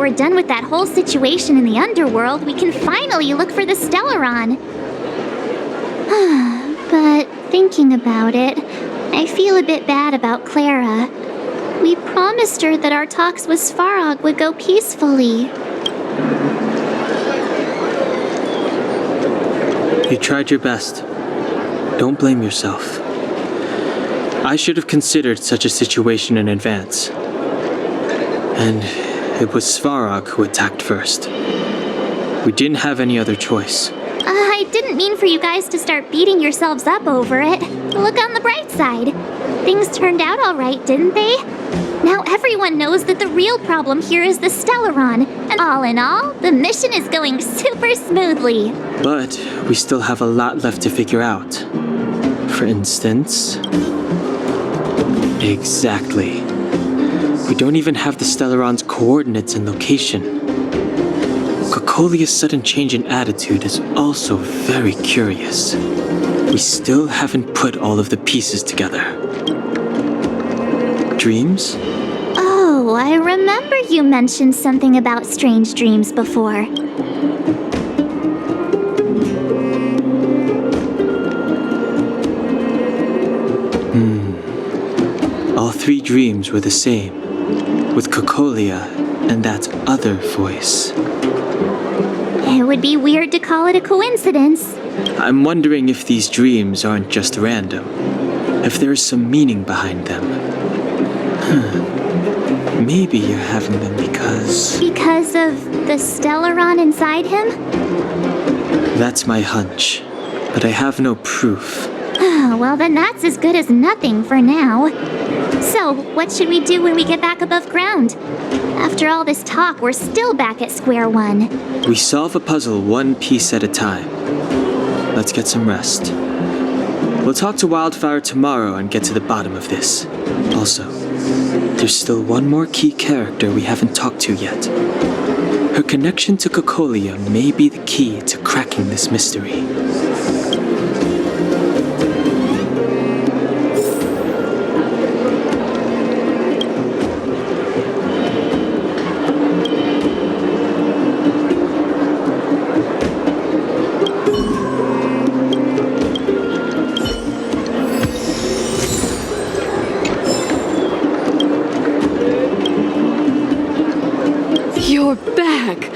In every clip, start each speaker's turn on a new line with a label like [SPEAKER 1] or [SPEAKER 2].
[SPEAKER 1] we're done with that whole situation in the underworld, we can finally look for the Stellaron. But thinking about it, I feel a bit bad about Clara. We promised her that our talks with Svarog would go peacefully.
[SPEAKER 2] You tried your best. Don't blame yourself. I should have considered such a situation in advance. And it was Svarog who attacked first. We didn't have any other choice.
[SPEAKER 1] I didn't mean for you guys to start beating yourselves up over it. Look on the bright side. Things turned out all right, didn't they? Now everyone knows that the real problem here is the Stellaron, and all in all, the mission is going super smoothly.
[SPEAKER 2] But we still have a lot left to figure out. For instance... Exactly. We don't even have the Stellaron's coordinates and location. Cocolia's sudden change in attitude is also very curious. We still haven't put all of the pieces together. Dreams?
[SPEAKER 1] Oh, I remember you mentioned something about strange dreams before.
[SPEAKER 2] All three dreams were the same, with Cocolia and that other voice.
[SPEAKER 1] It would be weird to call it a coincidence.
[SPEAKER 2] I'm wondering if these dreams aren't just random, if there is some meaning behind them. Maybe you're having them because...
[SPEAKER 1] Because of the Stellaron inside him?
[SPEAKER 2] That's my hunch, but I have no proof.
[SPEAKER 1] Well, then that's as good as nothing for now. So, what should we do when we get back above ground? After all this talk, we're still back at square one.
[SPEAKER 2] We solve a puzzle one piece at a time. Let's get some rest. We'll talk to Wildfire tomorrow and get to the bottom of this. Also, there's still one more key character we haven't talked to yet. Her connection to Cocolia may be the key to cracking this mystery.
[SPEAKER 3] You're back!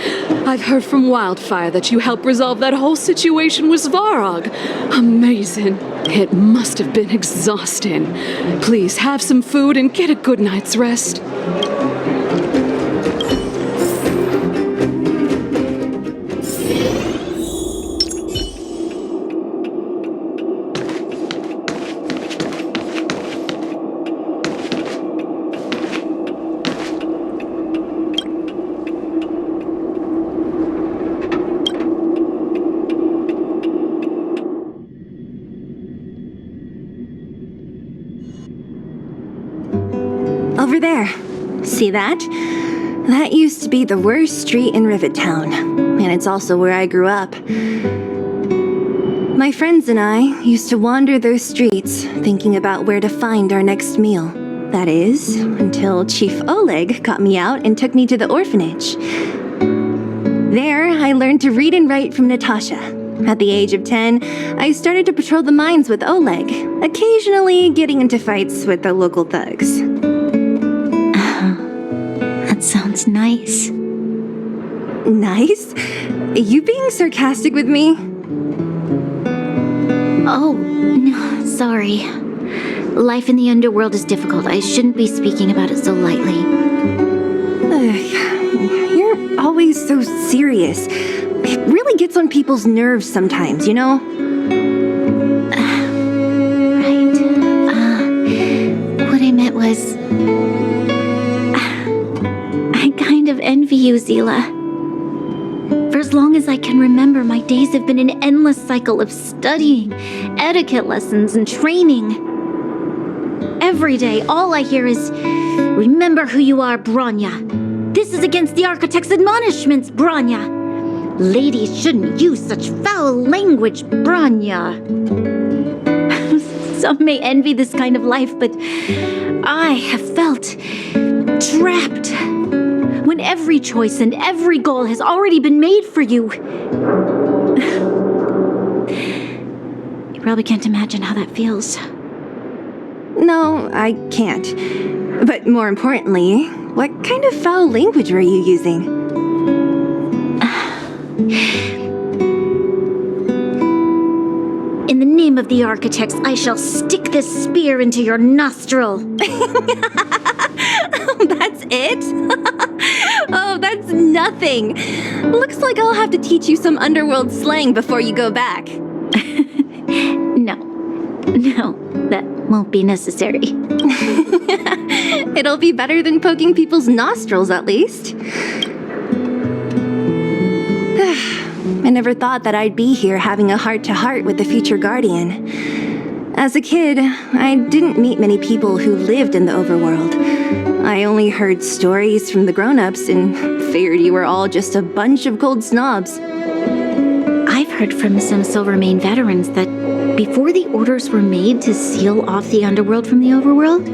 [SPEAKER 3] I've heard from Wildfire that you helped resolve that whole situation with Svarog. Amazing. It must have been exhausting. Please have some food and get a good night's rest.
[SPEAKER 4] Over there. See that? That used to be the worst street in Rivet Town, and it's also where I grew up. My friends and I used to wander those streets, thinking about where to find our next meal. That is, until Chief Oleg got me out and took me to the orphanage. There, I learned to read and write from Natasha. At the age of 10, I started to patrol the mines with Oleg, occasionally getting into fights with the local thugs.
[SPEAKER 1] That sounds nice.
[SPEAKER 4] Nice? You being sarcastic with me?
[SPEAKER 1] Oh, no, sorry. Life in the underworld is difficult. I shouldn't be speaking about it so lightly.
[SPEAKER 4] You're always so serious. It really gets on people's nerves sometimes, you know?
[SPEAKER 1] Right. What I meant was... I kind of envy you, Zila. For as long as I can remember, my days have been an endless cycle of studying, etiquette lessons, and training. Every day, all I hear is, "Remember who you are, Bronya. This is against the Architect's admonishments, Bronya. Ladies shouldn't use such foul language, Bronya." Some may envy this kind of life, but I have felt trapped. when every choice and every goal has already been made for you. You probably can't imagine how that feels.
[SPEAKER 4] No, I can't. But more importantly, what kind of foul language were you using?
[SPEAKER 1] In the name of the architects, I shall stick this spear into your nostril.
[SPEAKER 4] That's it? Oh, that's nothing. Looks like I'll have to teach you some underworld slang before you go back.
[SPEAKER 1] No, that won't be necessary.
[SPEAKER 4] It'll be better than poking people's nostrils, at least. I never thought that I'd be here having a heart-to-heart with the future guardian. As a kid, I didn't meet many people who lived in the overworld. I only heard stories from the grown-ups and figured you were all just a bunch of cold snobs.
[SPEAKER 1] I've heard from some Silvermane veterans that before the orders were made to seal off the underworld from the overworld,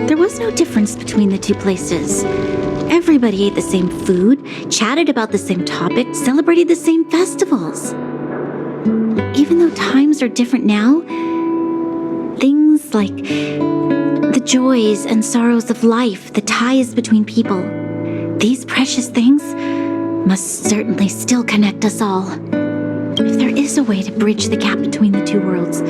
[SPEAKER 1] there was no difference between the two places. Everybody ate the same food, chatted about the same topics, celebrated the same festivals. Even though times are different now, things like the joys and sorrows of life, the ties between people, these precious things must certainly still connect us all. If there is a way to bridge the gap between the two worlds,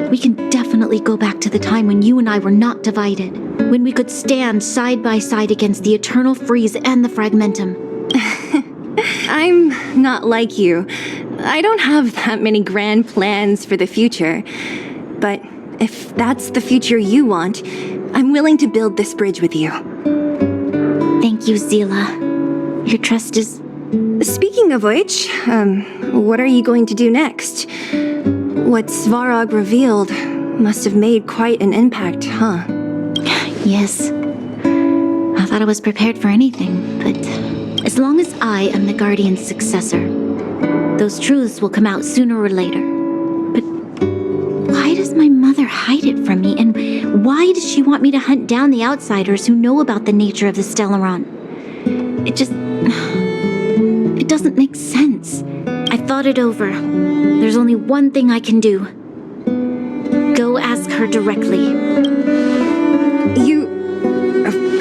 [SPEAKER 1] we can definitely go back to the time when you and I were not divided, when we could stand side by side against the eternal freeze and the fragmentum.
[SPEAKER 4] I'm not like you. I don't have that many grand plans for the future. But if that's the future you want, I'm willing to build this bridge with you.
[SPEAKER 1] Thank you, Seele. Your trust is...
[SPEAKER 4] Speaking of which, what are you going to do next? What Svarog revealed must have made quite an impact, huh?
[SPEAKER 1] Yes. I thought I was prepared for anything, but as long as I am the Guardian's successor, those truths will come out sooner or later. But why does my mother hide it from me, and why does she want me to hunt down the outsiders who know about the nature of the Stellaron? It doesn't make sense. I thought it over. There's only one thing I can do. Go ask her directly.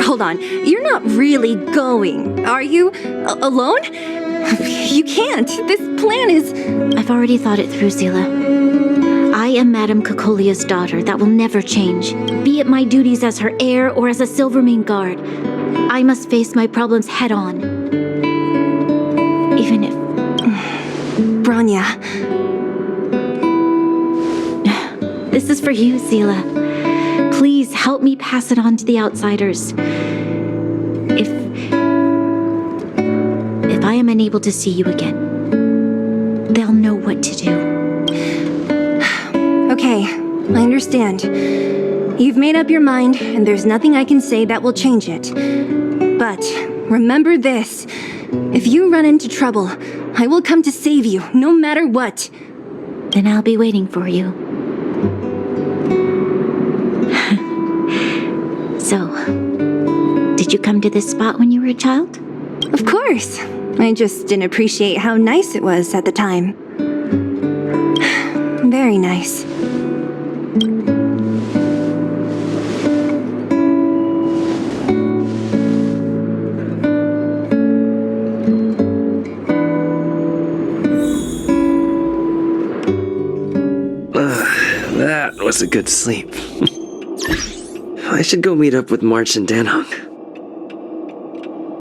[SPEAKER 4] Hold on. You're not really going, are you? Alone? You can't. This plan is...
[SPEAKER 1] I've already thought it through, Seele. I am Madame Cocolia's daughter. That will never change. Be it my duties as her heir or as a Silvermane guard. I must face my problems head on. Even if...
[SPEAKER 4] Bronya.
[SPEAKER 1] This is for you, Seele. Please help me pass it on to the outsiders. If I am unable to see you again, they'll know what to do.
[SPEAKER 4] Okay, I understand. You've made up your mind, and there's nothing I can say that will change it. But remember this. If you run into trouble, I will come to save you, no matter what.
[SPEAKER 1] Then I'll be waiting for you. So, did you come to this spot when you were a child?
[SPEAKER 4] Of course. I just didn't appreciate how nice it was at the time. Very nice.
[SPEAKER 5] That was a good sleep. I should go meet up with March and Danhong.